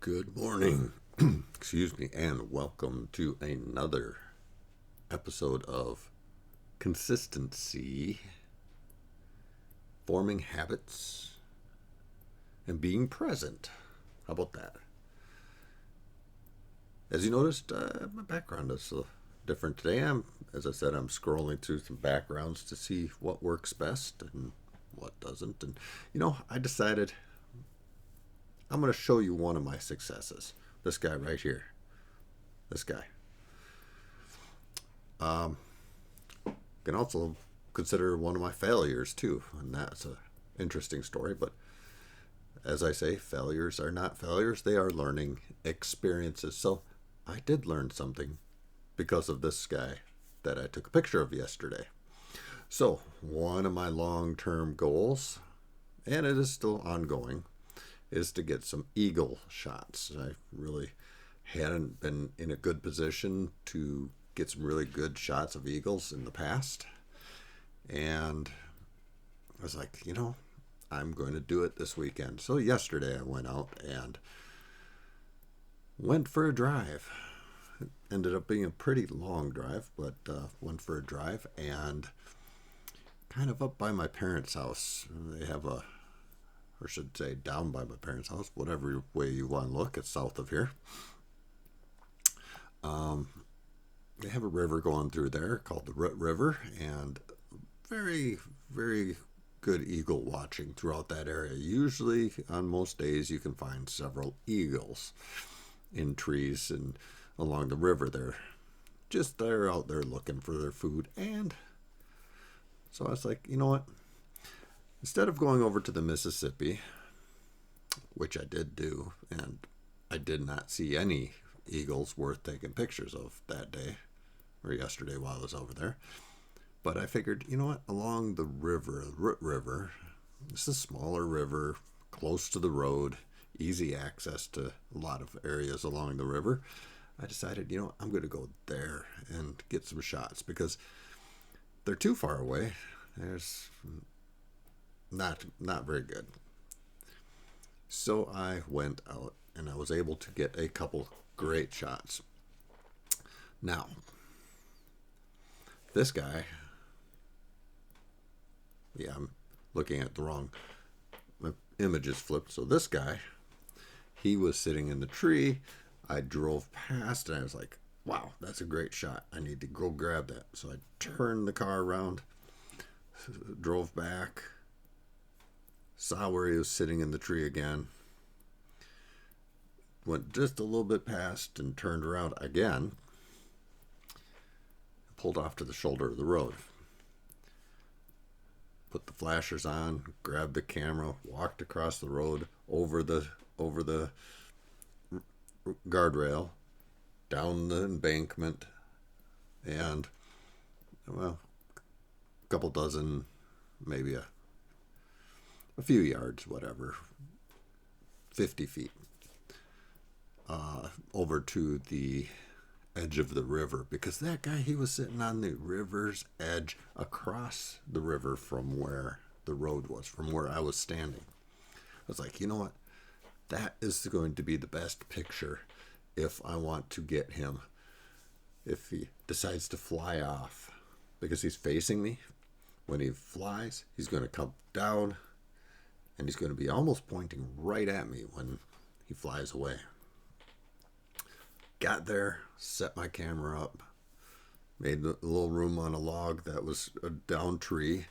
Good morning, excuse me, and welcome to another episode of Consistency, Forming Habits, and Being Present. How about that? As you noticed, my background is different today. As I said, I'm scrolling through some backgrounds to see what works best and what doesn't. And, I decided I'm going to show you one of my successes. This guy right here. This guy. Can also consider one of my failures too, and that's an interesting story. But as I say, failures are not failures, they are learning experiences. So I did learn something because of this guy that I took a picture of yesterday. So one of my long-term goals, and it is still ongoing, is to get some eagle shots. I really hadn't been in a good position to get some really good shots of eagles in the past. And I was like, I'm going to do it this weekend. So yesterday I went out and went for a drive. It ended up being a pretty long drive, but went for a drive and kind of up by my parents' house. They have or should say down by my parents' house, whatever way you want to look. It's south of here. They have a river going through there called the Root River, and very, very good eagle watching throughout that area. Usually, on most days, you can find several eagles in trees and along the river there. They're out there looking for their food. And so I was like, you know what? Instead of going over to the Mississippi, which I did do, and I did not see any eagles worth taking pictures of that day or yesterday while I was over there. But I figured, you know what, along the river, the Root River, it's a smaller river, close to the road, easy access to a lot of areas along the river. I decided, I'm going to go there and get some shots because they're too far away. There's not very good. So I went out and I was able to get a couple great shots. Now, this guy, I'm looking at the wrong, my image is flipped. So this guy, he was sitting in the tree. I drove past and I was like, wow, that's a great shot. I need to go grab that. So I turned the car around, drove back, saw where he was sitting in the tree again, went just a little bit past and turned around again, pulled off to the shoulder of the road, put the flashers on, grabbed the camera, walked across the road, over the guardrail, down the embankment, and a couple dozen, maybe a few yards, whatever, 50 feet, over to the edge of the river, because that guy, he was sitting on the river's edge across the river from where the road was, from where I was standing. I was like, you know what? That is going to be the best picture if I want to get him, if he decides to fly off, because he's facing me. When he flies, he's going to come down and he's going to be almost pointing right at me when he flies away. Got there, set my camera up, made a little room on a log that was a down tree,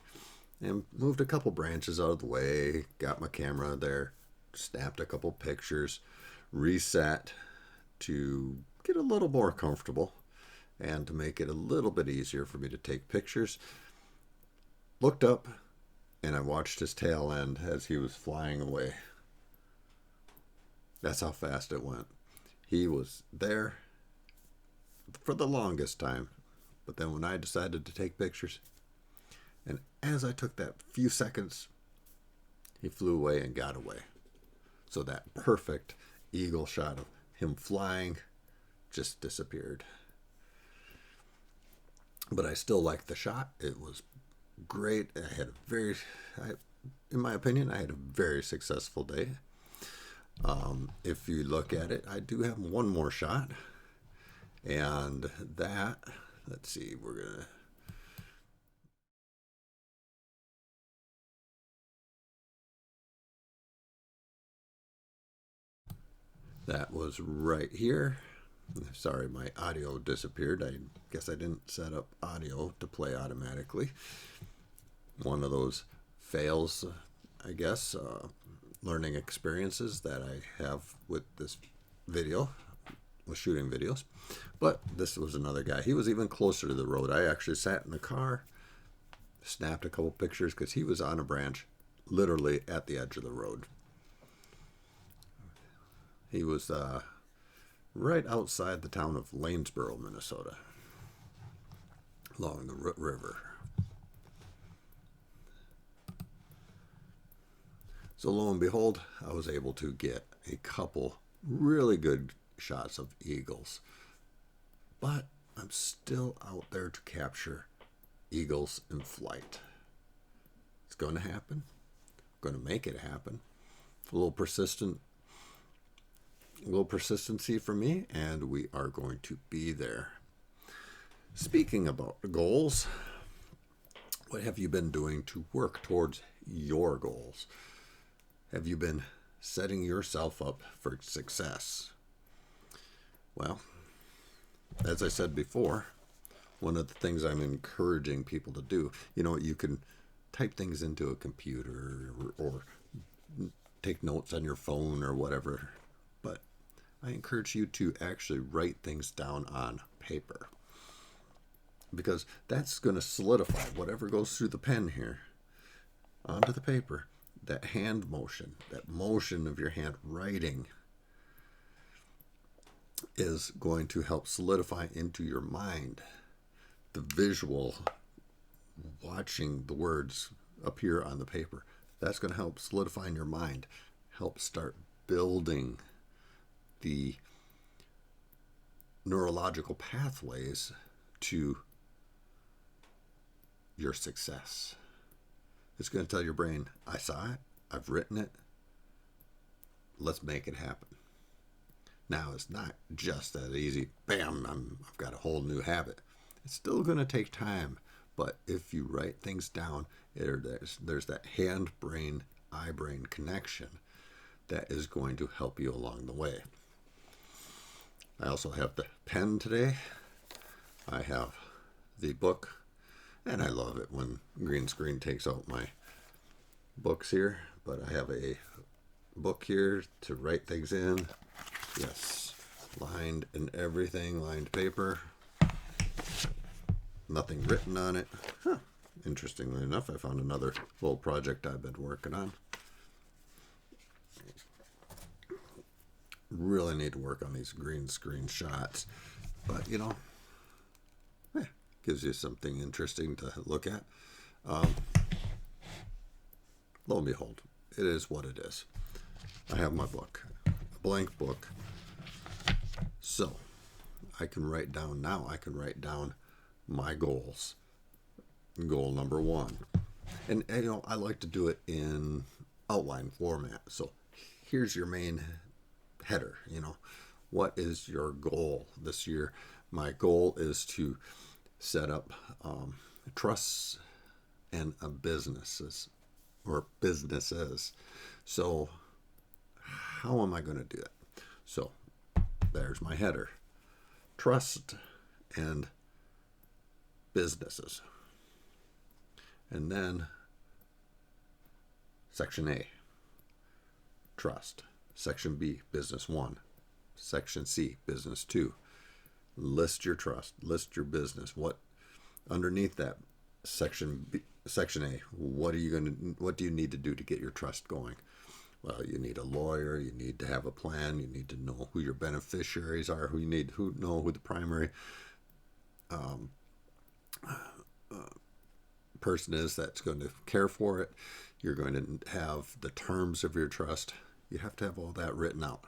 and moved a couple branches out of the way, got my camera there, snapped a couple pictures, reset to get a little more comfortable and to make it a little bit easier for me to take pictures. Looked up and I watched his tail end as he was flying away. That's how fast it went. He was there for the longest time, but then when I decided to take pictures, and as I took that few seconds, he flew away and got away. So that perfect eagle shot of him flying just disappeared. But I still liked the shot. It was great. In my opinion, I had a very successful day. If you look at it, I do have one more shot, and that, let's see, that was right here. Sorry, my audio disappeared. I guess I didn't set up audio to play automatically. One of those fails, I guess, learning experiences that I have with this video, with shooting videos. But this was another guy. He was even closer to the road. I actually sat in the car, snapped a couple pictures because he was on a branch literally at the edge of the road. He was right outside the town of Lanesboro, Minnesota, along the river. So lo and behold, I was able to get a couple really good shots of eagles. But I'm still out there to capture eagles in flight. It's going to happen. I'm going to make it happen. A little persistency for me, and we are going to be there. Speaking about goals, what have you been doing to work towards your goals? Have you been setting yourself up for success? Well, as I said before, one of the things I'm encouraging people to do, you can type things into a computer or take notes on your phone or whatever, but I encourage you to actually write things down on paper, because that's going to solidify whatever goes through the pen here onto the paper. That hand motion, that motion of your hand writing, is going to help solidify into your mind the visual, watching the words appear on the paper. That's going to help solidify in your mind, help start building the neurological pathways to your success. It's going to tell your brain, I saw it, I've written it, let's make it happen. Now, it's not just that easy, bam, I've got a whole new habit. It's still going to take time, but if you write things down, there's that hand-brain, eye-brain connection that is going to help you along the way. I also have the pen today. I have the book. And I love it when green screen takes out my books here. But I have a book here to write things in. Yes, lined and everything, lined paper. Nothing written on it. Huh. Interestingly enough, I found another little project I've been working on. Really need to work on these green screen shots. But, gives you something interesting to look at. Lo and behold, it is what it is. I have my book, a blank book. So I can write down my goals. Goal number 1. And I like to do it in outline format. So here's your main header. What is your goal this year? My goal is to set up trusts and businesses. So how am I going to do that? So there's my header. Trust and businesses. And then section A, trust. Section B, business 1. Section C, business 2. List your trust, list your business. What underneath that section A, what do you need to do to get your trust going? Well, you need a lawyer, you need to have a plan, you need to know who your beneficiaries are, know who the primary person is that's going to care for it. You're going to have the terms of your trust. You have to have all that written out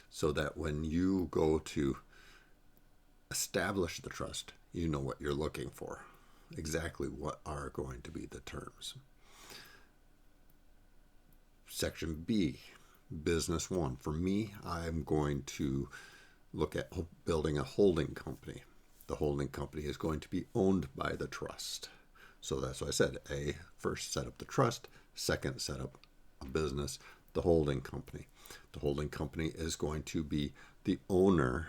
so that when you go to establish the trust, you know what you're looking for, exactly what are going to be the terms. Section B, business one. For me, I'm going to look at building a holding company. The holding company is going to be owned by the trust. So that's why I said first set up the trust, second set up a business, the holding company. The holding company is going to be the owner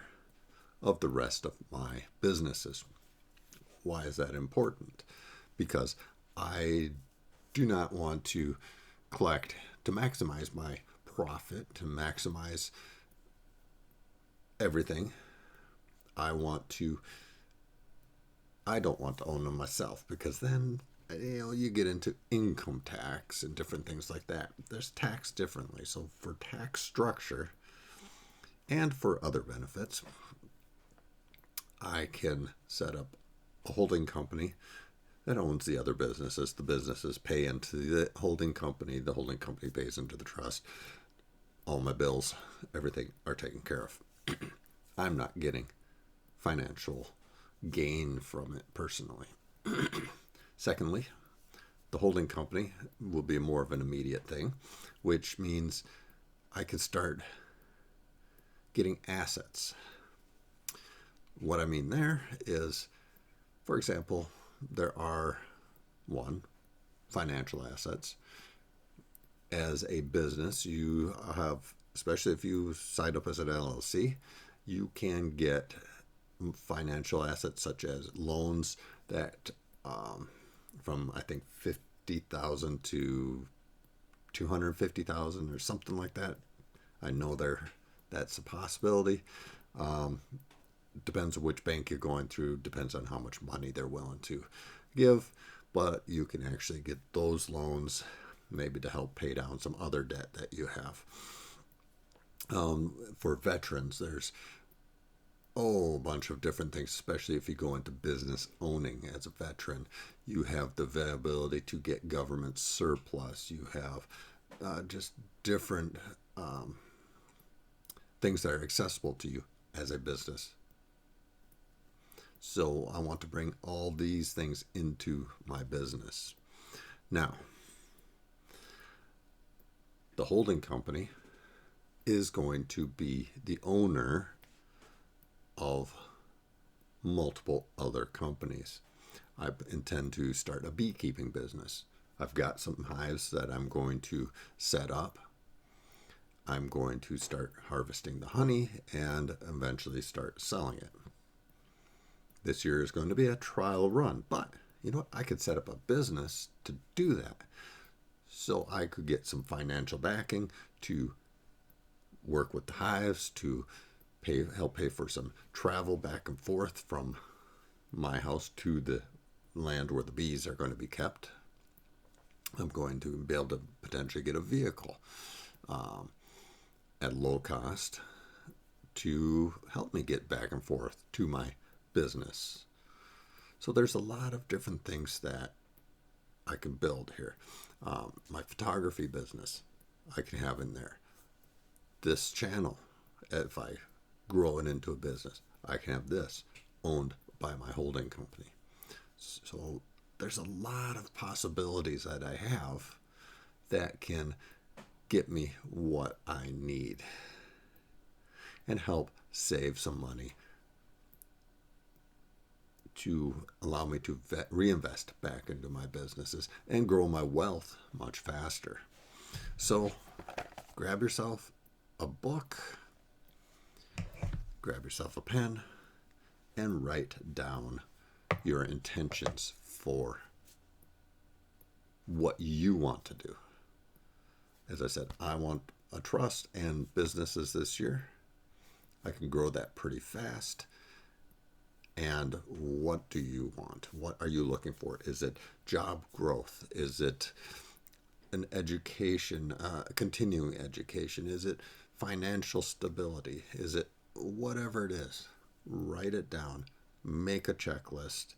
of the rest of my businesses. Why is that important? Because I do not want to collect to maximize my profit, to maximize everything. I don't want to own them myself, because then you get into income tax and different things like that. There's tax differently. So for tax structure and for other benefits, I can set up a holding company that owns the other businesses. The businesses pay into the holding company pays into the trust. All my bills, everything are taken care of. I'm not getting financial gain from it personally. Secondly, the holding company will be more of an immediate thing, which means I can start getting assets. What I mean there is, for example, there are financial assets. As a business, you have, especially if you signed up as an LLC, you can get financial assets such as loans that from I think 50,000 to 250,000 or something like that. I know that's a possibility. Depends on which bank you're going through, depends on how much money they're willing to give, but you can actually get those loans maybe to help pay down some other debt that you have. For veterans, there's a bunch of different things, especially if you go into business owning as a veteran. You have the ability to get government surplus. You have just different things that are accessible to you as a business. So I want to bring all these things into my business. Now, the holding company is going to be the owner of multiple other companies. I intend to start a beekeeping business. I've got some hives that I'm going to set up. I'm going to start harvesting the honey and eventually start selling it. This year is going to be a trial run, but you know what? I could set up a business to do that. So I could get some financial backing to work with the hives, to help pay for some travel back and forth from my house to the land where the bees are going to be kept. I'm going to be able to potentially get a vehicle at low cost to help me get back and forth to my business. So there's a lot of different things that I can build here. My photography business I can have in there. This channel, if I grow it into a business, I can have this owned by my holding company. So there's a lot of possibilities that I have that can get me what I need and help save some money to allow me to reinvest back into my businesses and grow my wealth much faster. So grab yourself a book, grab yourself a pen, and write down your intentions for what you want to do. As I said, I want a trust and businesses this year. I can grow that pretty fast. And what do you want? What are you looking for? Is it job growth? Is it an education, continuing education? Is it financial stability? Is it whatever it is? Write it down. Make a checklist.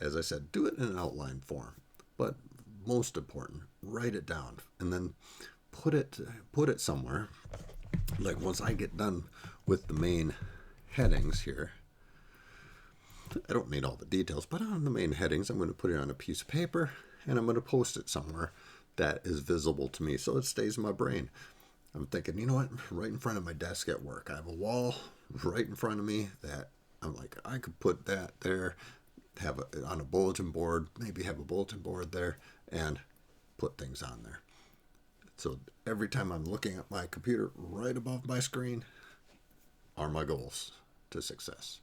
As I said, do it in an outline form. But most important, write it down and then put it somewhere. Like once I get done with the main headings here, I don't need all the details, but on the main headings, I'm going to put it on a piece of paper and I'm going to post it somewhere that is visible to me so it stays in my brain. I'm thinking, you know what? Right in front of my desk at work, I have a wall right in front of me that I'm like, I could put that there, have it on a bulletin board, maybe have a bulletin board there, and put things on there. So every time I'm looking at my computer right above my screen are my goals to success.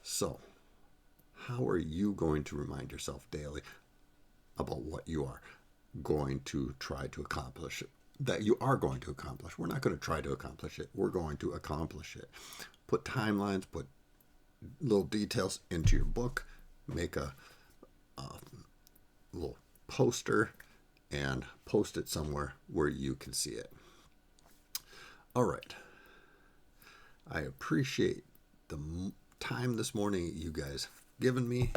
So, how are you going to remind yourself daily about what you are going to try to accomplish? That you are going to accomplish. We're not going to try to accomplish it. We're going to accomplish it. Put timelines, put little details into your book, make a little poster, and post it somewhere where you can see it. All right. I appreciate the time this morning you guys have given me.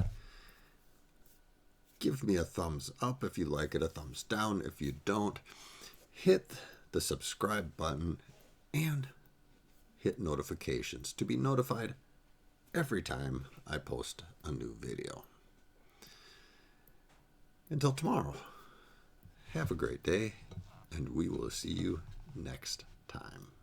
Give me a thumbs up if you like it, a thumbs down if you don't. Hit the subscribe button and hit notifications to be notified every time I post a new video. Until tomorrow, have a great day, and we will see you next time.